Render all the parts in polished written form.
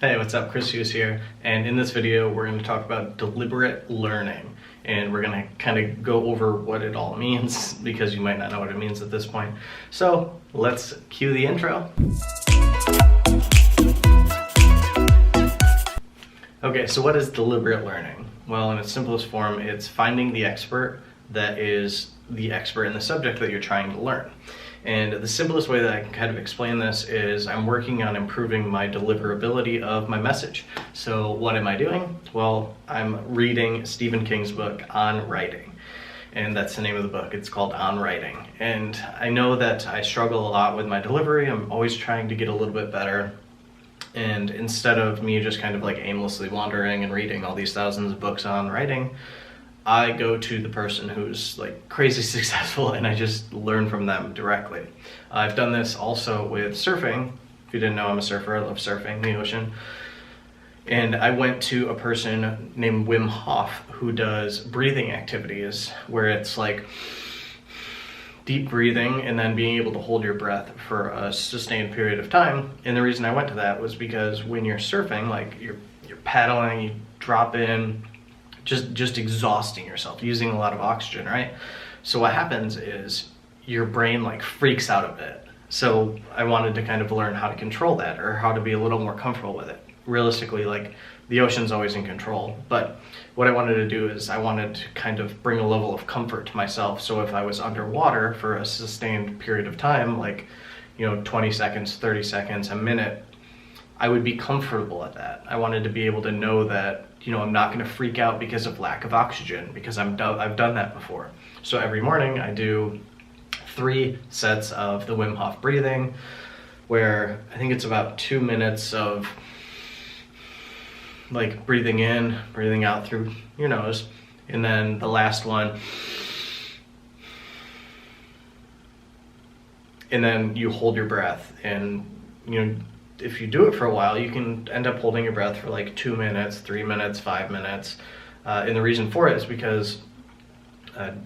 Hey, what's up? Chris Hughes here, and in this video we're going to talk about deliberate learning, and we're going to kind of go over what it all means because you might not know what it means at this point. So let's cue the intro. Okay, so what is deliberate learning? Well, in its simplest form, it's finding the expert that is the expert in the subject that you're trying to learn. And the simplest way that I can kind of explain this is I'm working on improving my deliverability of my message. So what am I doing? Well, I'm reading Stephen King's book On Writing. And that's the name of the book. It's called On Writing. And I know that I struggle a lot with my delivery. I'm always trying to get a little bit better. And instead of me just kind of like aimlessly wandering and reading all these thousands of books on writing, I go to the person who's like crazy successful and I just learn from them directly. I've done this also with surfing. If you didn't know, I'm a surfer. I love surfing the ocean. And I went to a person named Wim Hof who does breathing activities where it's like deep breathing and then being able to hold your breath for a sustained period of time. And the reason I went to that was because when you're surfing, like you're paddling, you drop in, just exhausting yourself, using a lot of oxygen, right? So what happens is your brain like freaks out a bit. So I wanted to kind of learn how to control that or how to be a little more comfortable with it. Realistically, like the ocean's always in control, but what I wanted to do is I wanted to kind of bring a level of comfort to myself. So if I was underwater for a sustained period of time, like, 20 seconds, 30 seconds, a minute, I would be comfortable at that. I wanted to be able to know that, I'm not going to freak out because of lack of oxygen, because I've done that before. So every morning I do 3 sets of the Wim Hof breathing, where I think it's about 2 minutes of like breathing in, breathing out through your nose, and then the last one, and then you hold your breath. And if you do it for a while, you can end up holding your breath for like 2 minutes, 3 minutes, 5 minutes. And the reason for it is because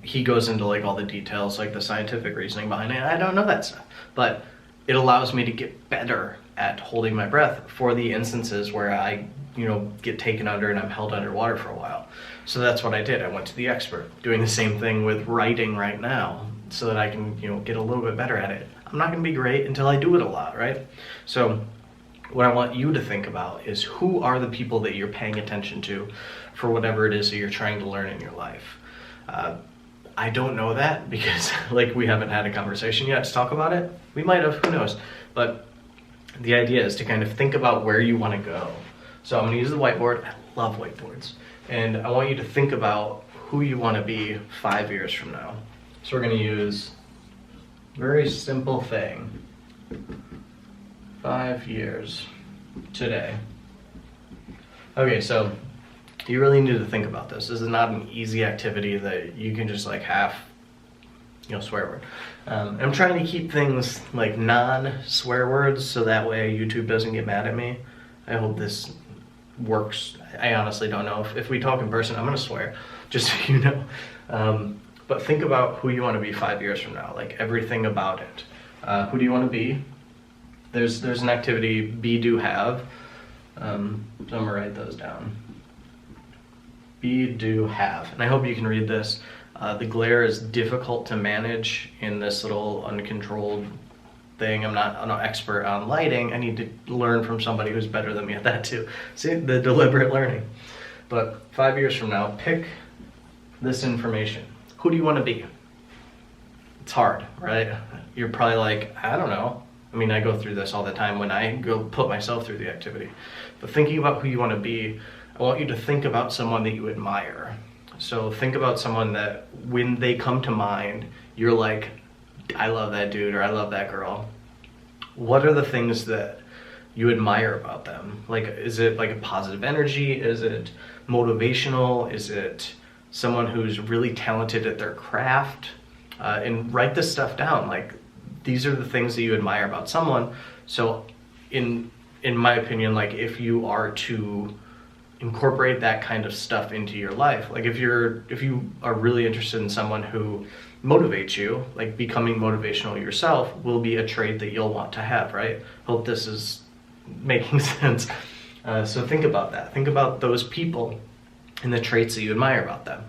he goes into like all the details, like the scientific reasoning behind it. I don't know that stuff, but it allows me to get better at holding my breath for the instances where I, get taken under and I'm held underwater for a while. So that's what I did. I went to the expert, doing the same thing with writing right now so that I can, get a little bit better at it. I'm not going to be great until I do it a lot, right? So what I want you to think about is who are the people that you're paying attention to for whatever it is that you're trying to learn in your life. I don't know that because like we haven't had a conversation yet to talk about it. We might have, who knows? But the idea is to kind of think about where you want to go. So I'm going to use the whiteboard. I love whiteboards. And I want you to think about who you want to be 5 years from now. So we're going to use a very simple thing. 5 years today. Okay, so you really need to think about this. This is not an easy activity that you can just like half, swear word. I'm trying to keep things like non-swear words so that way YouTube doesn't get mad at me. I hope this works. I honestly don't know. If we talk in person, I'm gonna swear, just so you know. But think about who you want to be 5 years from now, like everything about it. Who do you want to be? There's an activity, be, do, have. So I'm gonna write those down. Be, do, have. And I hope you can read this. The glare is difficult to manage in this little uncontrolled thing. I'm not an expert on lighting. I need to learn from somebody who's better than me at that too. See, the deliberate learning. But 5 years from now, pick this information. Who do you want to be? It's hard, right? You're probably like, I don't know. I mean, I go through this all the time when I go put myself through the activity. But thinking about who you want to be, I want you to think about someone that you admire. So think about someone that when they come to mind, you're like, I love that dude or I love that girl. What are the things that you admire about them? Like, is it like a positive energy? Is it motivational? Is it someone who's really talented at their craft? And write this stuff down. Like, these are the things that you admire about someone. So in my opinion, like if you are to incorporate that kind of stuff into your life, like if you are really interested in someone who motivates you, like becoming motivational yourself will be a trait that you'll want to have, right? Hope this is making sense. So think about that. Think about those people and the traits that you admire about them.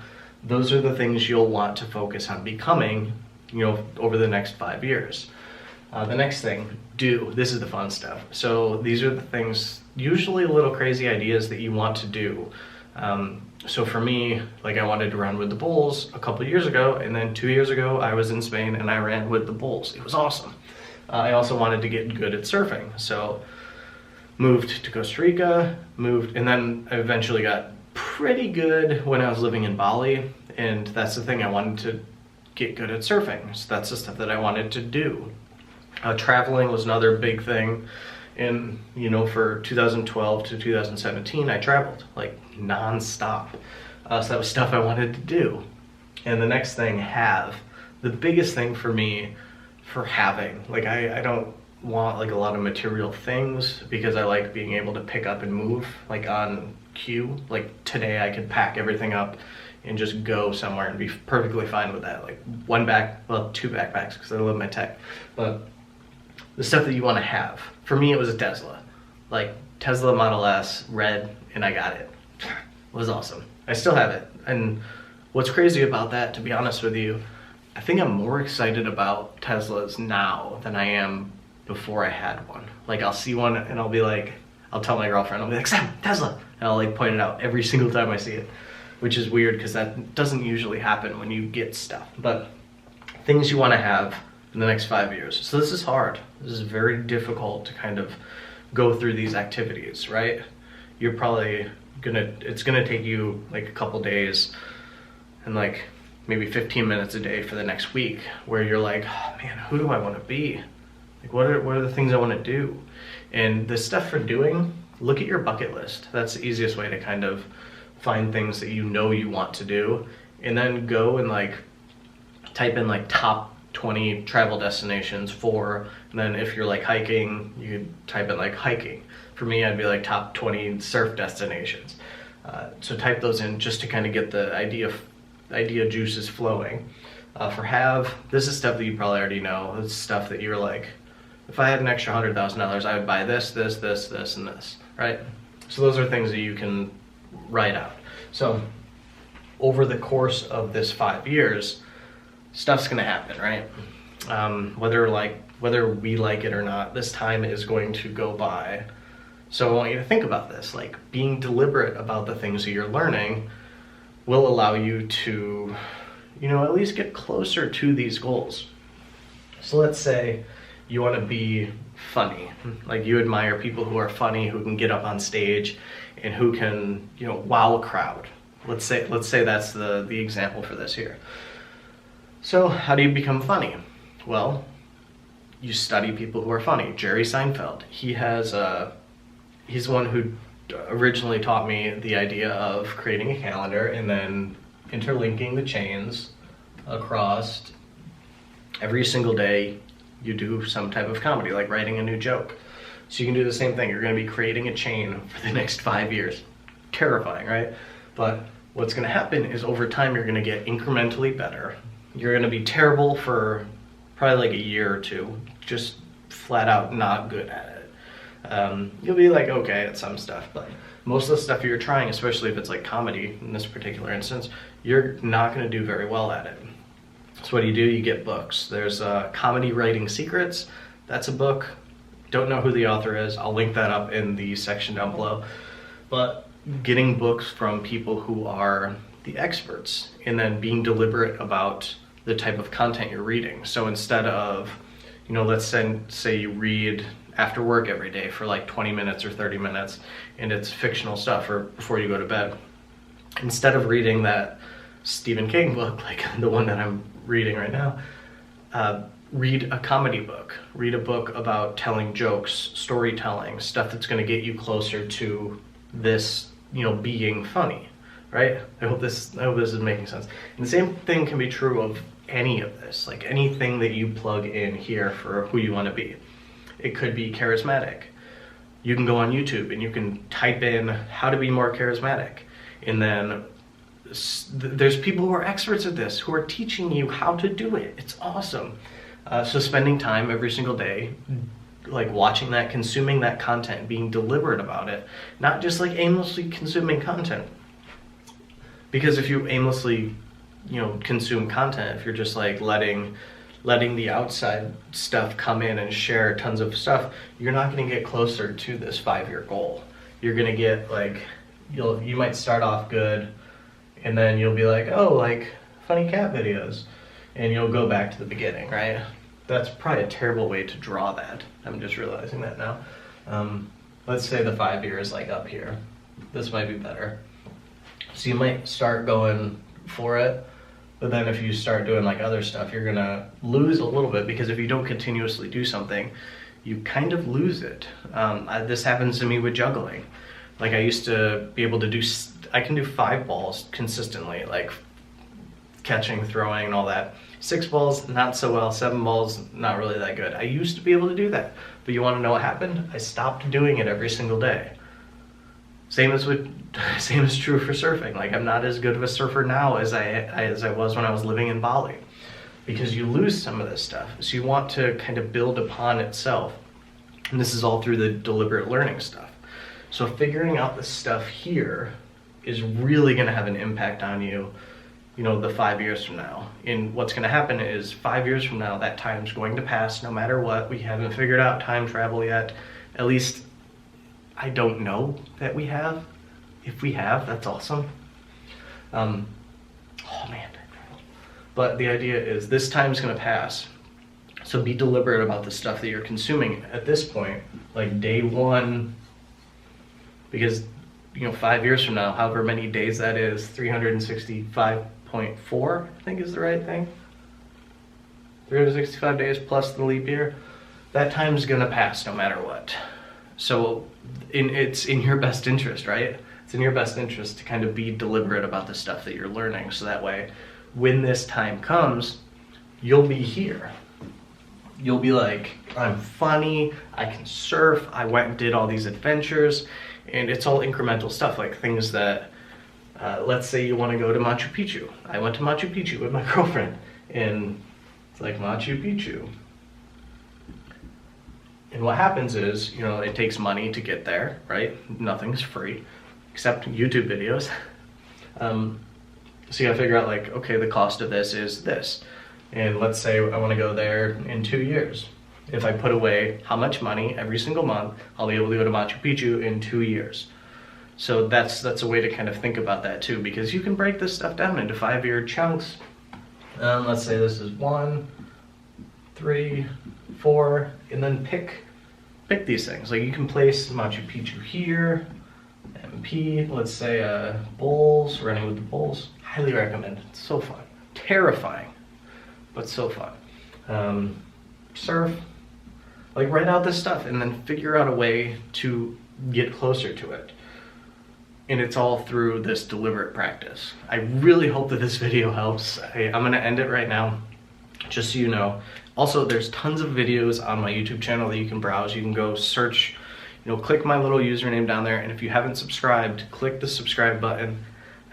Those are the things you'll want to focus on becoming, over the next 5 years. The next thing, do. This is the fun stuff. So these are the things, usually little crazy ideas that you want to do. So for me, I wanted to run with the bulls a couple years ago, and then 2 years ago I was in Spain and I ran with the bulls. It was awesome. I also wanted to get good at surfing, so moved to Costa Rica, and then I eventually got pretty good when I was living in Bali, and that's the thing, I wanted to get good at surfing. So that's the stuff that I wanted to do. Traveling was another big thing. And, for 2012 to 2017, I traveled non-stop. So that was stuff I wanted to do. And the next thing, have. The biggest thing for me for having, I don't want a lot of material things, because I like being able to pick up and move on cue. Today I could pack everything up and just go somewhere and be perfectly fine with that. Two backpacks, because I love my tech. But the stuff that you want to have. For me, it was a Tesla. Tesla Model S, red, and I got it. It was awesome. I still have it. And what's crazy about that, to be honest with you, I think I'm more excited about Teslas now than I am before I had one. I'll see one and I'll be I'll tell my girlfriend, I'll be Sam, Tesla! And I'll point it out every single time I see it, which is weird because that doesn't usually happen when you get stuff. But things you want to have in the next 5 years. So this is hard. This is very difficult to kind of go through these activities, right? You're probably it's gonna take you a couple days and maybe 15 minutes a day for the next week, where you're oh, man, who do I want to be? What are the things I want to do? And the stuff for doing, look at your bucket list. That's the easiest way to kind of find things that you want to do, and then go and type in top 20 travel destinations for, and then if you're hiking, you could type in hiking. For me, I'd be top 20 surf destinations. So type those in just to kind of get the idea juices flowing. For have, this is stuff that you probably already know. It's stuff that you're if I had an extra $100,000, I would buy this, and this, right? So those are things that you can write out. So over the course of this 5 years, stuff's gonna happen, right? Whether we like it or not, this time is going to go by. So I want you to think about this, being deliberate about the things that you're learning will allow you to, at least get closer to these goals. So let's say you want to be funny, you admire people who are funny, who can get up on stage and who can, wow a crowd. Let's say that's the example for this here. So how do you become funny? Well, you study people who are funny. Jerry Seinfeld, he's the one who originally taught me the idea of creating a calendar and then interlinking the chains across every single day. You do some type of comedy, like writing a new joke. So you can do the same thing. You're going to be creating a chain for the next 5 years. Terrifying, right? But what's going to happen is over time you're going to get incrementally better. You're going to be terrible for probably a year or two, just flat out not good at it. You'll be okay at some stuff, but most of the stuff you're trying, especially if it's comedy in this particular instance, you're not going to do very well at it. So what do? You get books. There's Comedy Writing Secrets. That's a book. Don't know who the author is. I'll link that up in the section down below. But getting books from people who are the experts, and then being deliberate about the type of content you're reading. So instead of, let's say you read after work every day for 20 minutes or 30 minutes, and it's fictional stuff, or before you go to bed. Instead of reading that Stephen King book, the one that I'm reading right now, read a comedy book. Read a book about telling jokes, storytelling, stuff that's going to get you closer to this, being funny, right? I hope this is making sense. And the same thing can be true of any of this, anything that you plug in here for who you want to be. It could be charismatic. You can go on YouTube and you can type in how to be more charismatic, and then there's people who are experts at this who are teaching you how to do it. It's awesome. So spending time every single day like watching that, consuming that content, being deliberate about it, not just like aimlessly consuming content. Because if you aimlessly, consume content, if you're just like letting the outside stuff come in and share tons of stuff, you're not going to get closer to this 5-year goal. You're going to get like, you might start off good, and then you'll be like, oh, like funny cat videos, and you'll go back to the beginning, right? That's probably a terrible way to draw that. I'm just realizing that now. Let's say the 5 year is like up here. This might be better. So you might start going for it, but then if you start doing like other stuff, you're gonna lose a little bit, because if you don't continuously do something, you kind of lose it. This happens to me with juggling. Like I used to be able to do, I can do 5 balls consistently, like catching, throwing, and all that. 6 balls, not so well. 7 balls, not really that good. I used to be able to do that, but you want to know what happened? I stopped doing it every single day. Same is true for surfing. Like I'm not as good of a surfer now as I was when I was living in Bali, because you lose some of this stuff. So you want to kind of build upon itself, and this is all through the deliberate learning stuff. So figuring out the stuff here is really going to have an impact on you, the 5 years from now. And what's going to happen is 5 years from now, that time's going to pass no matter what. We haven't figured out time travel yet. At least I don't know that we have. If we have, that's awesome. Oh man. But the idea is this time's going to pass. So be deliberate about the stuff that you're consuming at this point, like day 1, because 5 years from now, however many days that is, 365.4, I think is the right thing. 365 days plus the leap year. That time's gonna pass no matter what. So it's in your best interest, right? It's in your best interest to kind of be deliberate about the stuff that you're learning, so that way when this time comes, you'll be here. You'll be like, I'm funny, I can surf, I went and did all these adventures. And it's all incremental stuff, like things that, let's say you want to go to Machu Picchu. I went to Machu Picchu with my girlfriend, and it's like Machu Picchu. And what happens is, it takes money to get there, right? Nothing's free, except YouTube videos. So you gotta figure out like, okay, the cost of this is this. And let's say I want to go there in 2 years. If I put away how much money every single month, I'll be able to go to Machu Picchu in 2 years. So that's a way to kind of think about that too, because you can break this stuff down into 5-year chunks. Let's say this is 1, 3, 4, and then pick these things. Like you can place Machu Picchu here, MP, let's say bowls, running with the bowls. Highly recommend. It's so fun. Terrifying, but so fun. Surf. Like write out this stuff and then figure out a way to get closer to it. And it's all through this deliberate practice. I really hope that this video helps. I'm gonna end it right now, just so you know. Also, there's tons of videos on my YouTube channel that you can browse. You can go search, click my little username down there, and if you haven't subscribed, click the subscribe button.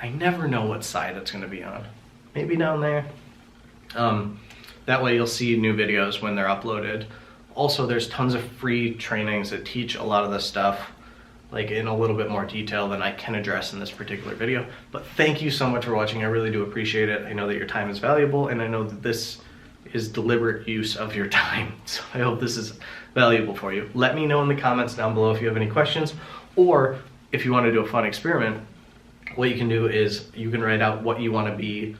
I never know what side it's gonna be on. Maybe down there. That way you'll see new videos when they're uploaded. Also, there's tons of free trainings that teach a lot of this stuff, like in a little bit more detail than I can address in this particular video. But thank you so much for watching. I really do appreciate it. I know that your time is valuable, and I know that this is deliberate use of your time. So I hope this is valuable for you. Let me know in the comments down below if you have any questions, or if you want to do a fun experiment, what you can do is you can write out what you want to be,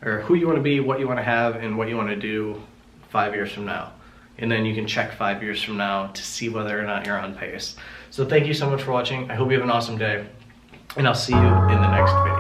or who you want to be, what you want to have, and what you want to do 5 years from now. And then you can check 5 years from now to see whether or not you're on pace. So thank you so much for watching. I hope you have an awesome day, and I'll see you in the next video.